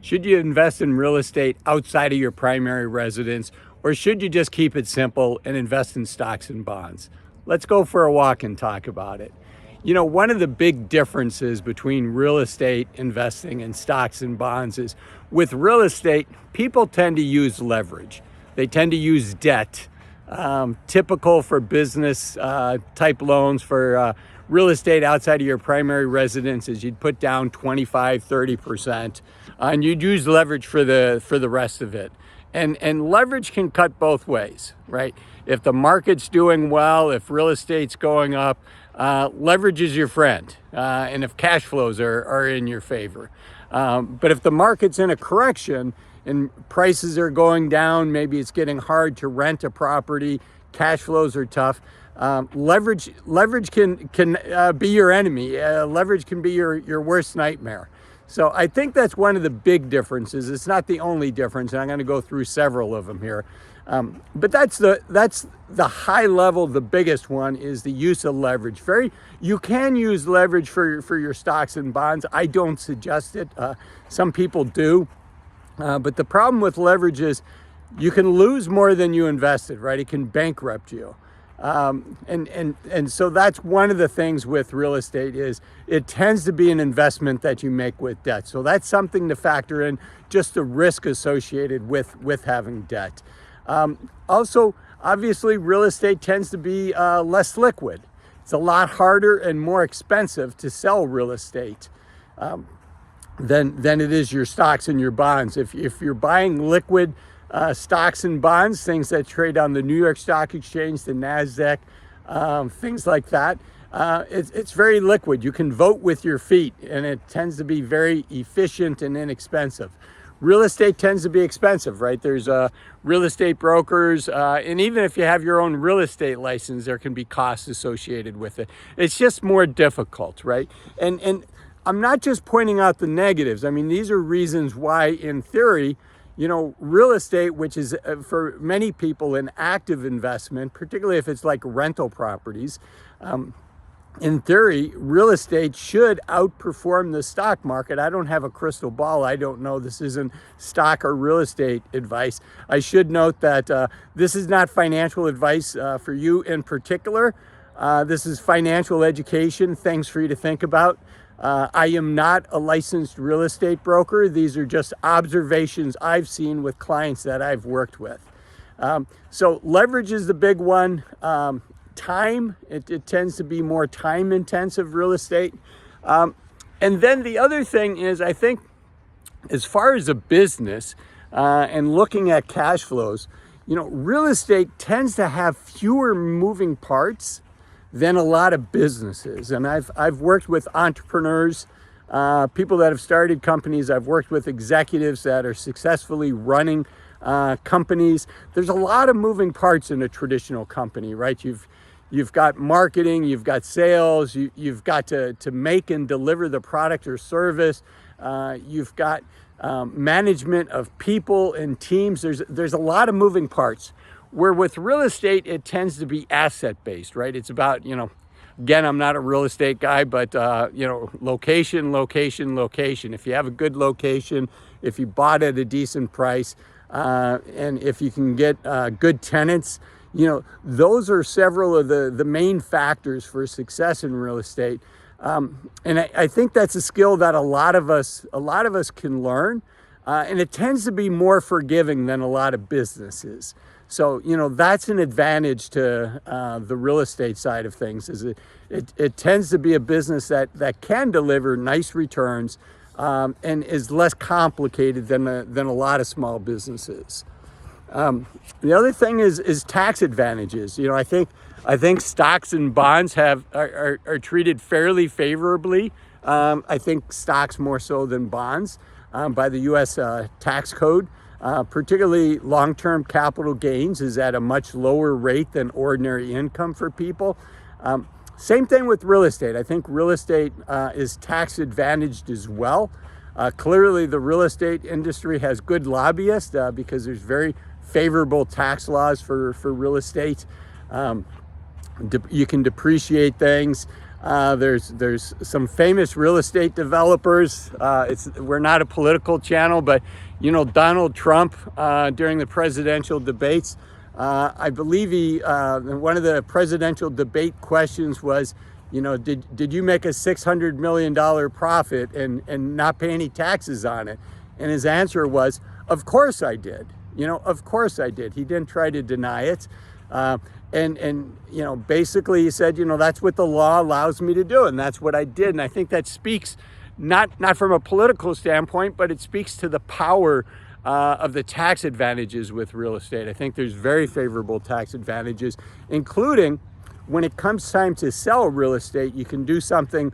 Should you invest in real estate outside of your primary residence, or should you just keep it simple and invest in stocks and bonds? Let's go for a walk and talk about it. You know, one of the big differences between real estate investing and stocks and bonds is with real estate, people tend to use leverage. They tend to use debt. Typical for business type loans for real estate outside of your primary residence is you'd put down 25, 30%, and you'd use leverage for the rest of it. And leverage can cut both ways, right? If the market's doing well, if real estate's going up, leverage is your friend, and if cash flows are in your favor. But if the market's in a correction and prices are going down, maybe it's getting hard to rent a property, cash flows are tough, leverage can be your enemy. Leverage can be your worst nightmare. So I think that's one of the big differences. It's not the only difference, and I'm going to go through several of them here. But that's the high level. The biggest one is the use of leverage. You can use leverage for your stocks and bonds. I don't suggest it. Some people do. But the problem with leverage is you can lose more than you invested, right? It can bankrupt you. And so that's one of the things with real estate is it tends to be an investment that you make with debt. So that's something to factor in, just the risk associated with having debt. Also, obviously, real estate tends to be less liquid. It's a lot harder and more expensive to sell real estate than it is your stocks and your bonds. If you're buying liquid stocks and bonds, things that trade on the New York Stock Exchange, the NASDAQ, things like that, it's very liquid. You can vote with your feet, and it tends to be very efficient and inexpensive. Real estate tends to be expensive, right? There's real estate brokers, and even if you have your own real estate license, there can be costs associated with it. It's just more difficult, right? And I'm not just pointing out the negatives. I mean, these are reasons why, in theory, you know, real estate, which is for many people an active investment, particularly if it's like rental properties, in theory, real estate should outperform the stock market. I don't have a crystal ball. I don't know. This isn't stock or real estate advice. I should note that this is not financial advice for you in particular. This is financial education, things for you to think about. I am not a licensed real estate broker. These are just observations I've seen with clients that I've worked with. So leverage is the big one. Time, it tends to be more time intensive real estate. And then the other thing is, I think as far as a business and looking at cash flows, you know, real estate tends to have fewer moving parts than a lot of businesses. And I've worked with entrepreneurs, people that have started companies. I've worked with executives that are successfully running companies. There's a lot of moving parts in a traditional company, right? You've got marketing, you've got sales, you've got to make and deliver the product or service. You've got management of people and teams. There's a lot of moving parts. Where with real estate, it tends to be asset-based, right? It's about, you know, again, I'm not a real estate guy, but, you know, location. If you have a good location, if you bought at a decent price, and if you can get good tenants, you know, those are several of the main factors for success in real estate. And I think that's a skill that a lot of us can learn, and it tends to be more forgiving than a lot of businesses. So, you know, that's an advantage to the real estate side of things. Is it tends to be a business that can deliver nice returns and is less complicated than a lot of small businesses. The other thing is tax advantages. You know, I think stocks and bonds are treated fairly favorably. I think stocks more so than bonds by the U.S. tax code. Particularly long-term capital gains is at a much lower rate than ordinary income for people. Same thing with real estate. I think real estate is tax advantaged as well. Clearly, the real estate industry has good lobbyists because there's very favorable tax laws for real estate. You can depreciate things. There's some famous real estate developers. We're not a political channel, but Donald Trump during the presidential debates, I believe one of the presidential debate questions was, did you make a $600 million profit and not pay any taxes on it? And his answer was, of course I did. Of course I did. He didn't try to deny it. Basically he said, that's what the law allows me to do, and that's what I did. And I think that speaks not from a political standpoint, but it speaks to the power of the tax advantages with real estate. I think there's very favorable tax advantages, including when it comes time to sell real estate. You can do something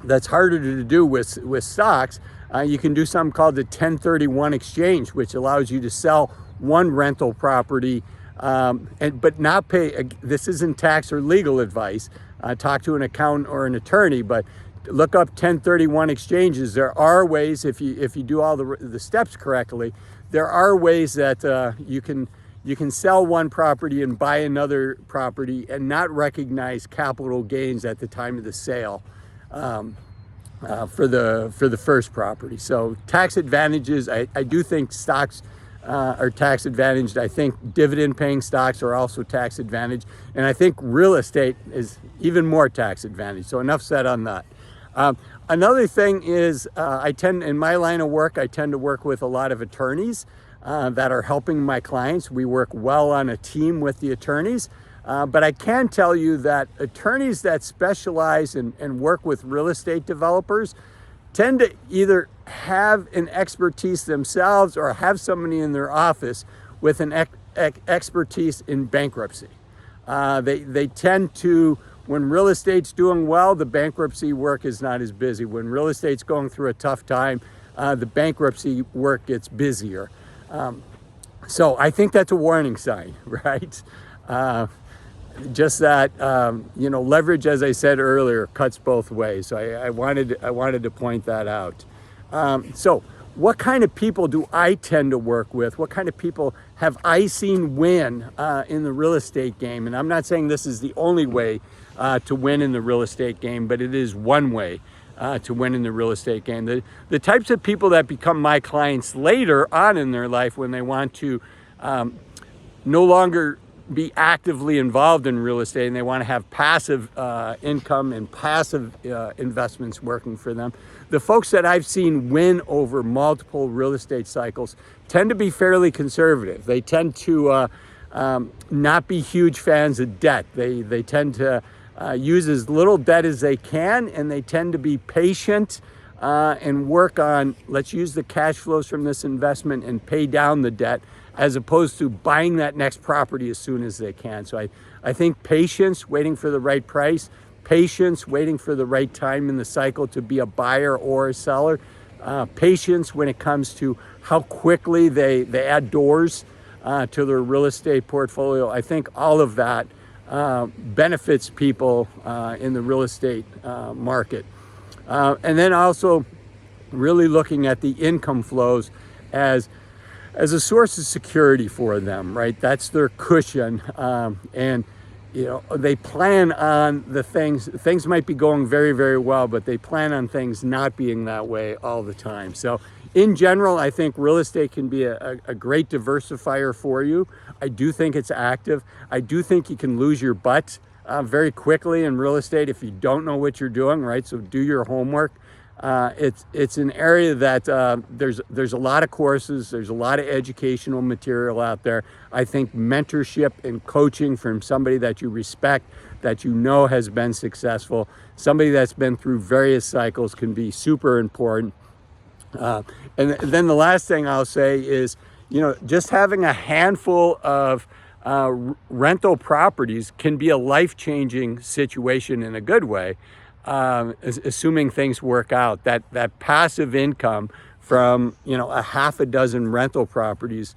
that's harder to do with stocks. You can do something called the 1031 exchange, which allows you to sell one rental property but not pay. This isn't tax or legal advice. Talk to an accountant or an attorney, but look up 1031 exchanges. There are ways, if you do all the steps correctly, there are ways that you can sell one property and buy another property and not recognize capital gains at the time of the sale for the first property. So tax advantages. I do think stocks are tax advantaged. I think dividend paying stocks are also tax advantaged, and I think real estate is even more tax advantaged. So enough said on that. Another thing is in my line of work, I tend to work with a lot of attorneys that are helping my clients. We work well on a team with the attorneys, but I can tell you that attorneys that specialize and work with real estate developers tend to either have an expertise themselves or have somebody in their office with an expertise in bankruptcy. They tend to, when real estate's doing well, the bankruptcy work is not as busy. When real estate's going through a tough time, the bankruptcy work gets busier. So I think that's a warning sign, right? Just that, leverage, as I said earlier, cuts both ways. So I wanted to point that out. So what kind of people do I tend to work with? What kind of people have I seen win in the real estate game? And I'm not saying this is the only way to win in the real estate game, but it is one way to win in the real estate game. The types of people that become my clients later on in their life, when they want to no longer be actively involved in real estate and they want to have passive income and passive investments working for them. The folks that I've seen win over multiple real estate cycles tend to be fairly conservative. They tend to not be huge fans of debt. They tend to use as little debt as they can, and they tend to be patient and work on, let's use the cash flows from this investment and pay down the debt, as opposed to buying that next property as soon as they can. So I think patience, waiting for the right price, patience, waiting for the right time in the cycle to be a buyer or a seller, patience when it comes to how quickly they add doors to their real estate portfolio. I think all of that benefits people in the real estate market. And then also really looking at the income flows as a source of security for them, right? That's their cushion. And they plan on the things might be going very, very well, but they plan on things not being that way all the time. So in general, I think real estate can be a great diversifier for you. I do think it's active. I do think you can lose your butt very quickly in real estate if you don't know what you're doing, right? So do your homework. It's an area that there's a lot of courses, there's a lot of educational material out there. I think mentorship and coaching from somebody that you respect, that you know has been successful, somebody that's been through various cycles, can be super important. And then the last thing I'll say is, just having a handful of rental properties can be a life-changing situation in a good way. Assuming things work out, that passive income from a half a dozen rental properties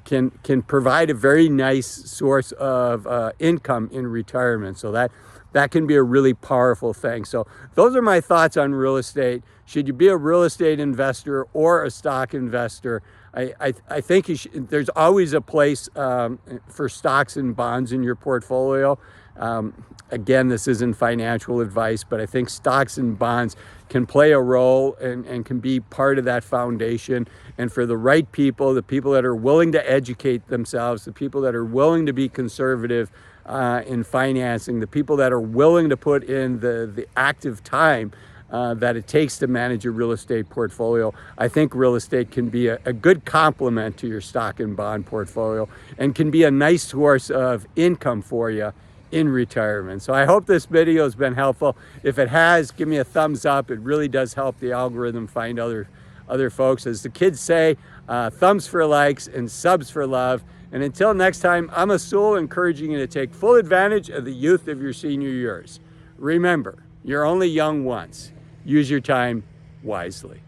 can provide a very nice source of income in retirement. So that can be a really powerful thing. So those are my thoughts on real estate. Should you be a real estate investor or a stock investor? I think there's always a place for stocks and bonds in your portfolio. Again, this isn't financial advice, but I think stocks and bonds can play a role and can be part of that foundation. And for the right people, the people that are willing to educate themselves, the people that are willing to be conservative in financing, the people that are willing to put in the active time that it takes to manage a real estate portfolio, I think real estate can be a good complement to your stock and bond portfolio and can be a nice source of income for you in retirement. So I hope this video has been helpful. If it has, give me a thumbs up. It really does help the algorithm find other folks. As the kids say, thumbs for likes and subs for love. And until next time, I'm Azul, encouraging you to take full advantage of the youth of your senior years. Remember, you're only young once. Use your time wisely.